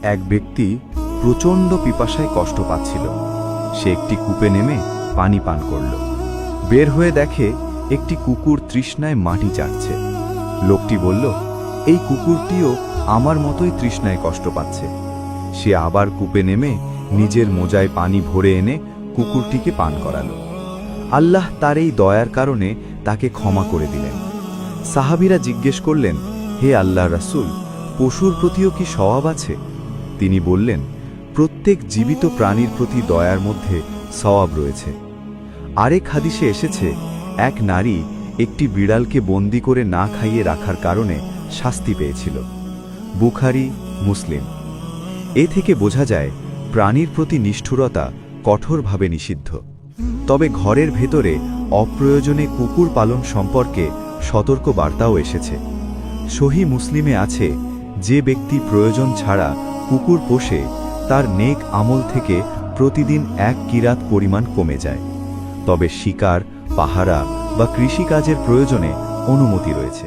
এক ব্যক্তি প্রচণ্ড পিপাসায় কষ্ট পাচ্ছিল। সে একটি কূপে নেমে পানি পান করল। বের হয়ে দেখে একটি কুকুর তৃষ্ণায় মাটি চাটছে। লোকটি বলল, এই কুকুরটিও আমার মতোই তৃষ্ণায় কষ্ট পাচ্ছে। সে আবার কূপে নেমে নিজের মোজায় পানি ভরে এনে কুকুরটিকে পান করালো। আল্লাহ তার এই দয়ার কারণে তাকে ক্ষমা করে দিলেন। সাহাবীরা জিজ্ঞেস করলেন, হে আল্লাহর রাসূল, পশুর প্রতিও কি সওয়াব আছে? তিনি বললেন, প্রত্যেক জীবিত প্রাণীর প্রতি দয়ার মধ্যে সওয়াব রয়েছে। আরেক হাদিসে এসেছে, এক নারী একটি বিড়ালকে বন্দি করে না খাইয়ে রাখার কারণে শাস্তি পেয়েছিল। বুখারী, মুসলিম। এ থেকে বোঝা যায় প্রাণীর প্রতি নিষ্ঠুরতা কঠোরভাবে নিষিদ্ধ। তবে ঘরের ভেতরে অপ্রয়োজনে কুকুর পালন সম্পর্কে সতর্ক বার্তাও এসেছে। সহিহ মুসলিমে আছে, যে ব্যক্তি প্রয়োজন ছাড়া কুকুর পোষে তার নেক আমল থেকে প্রতিদিন 1 কিরাত পরিমাণ কমে যায়। তবে শিকার, পাহারা বা কৃষিকাজের প্রয়োজনে অনুমতি রয়েছে।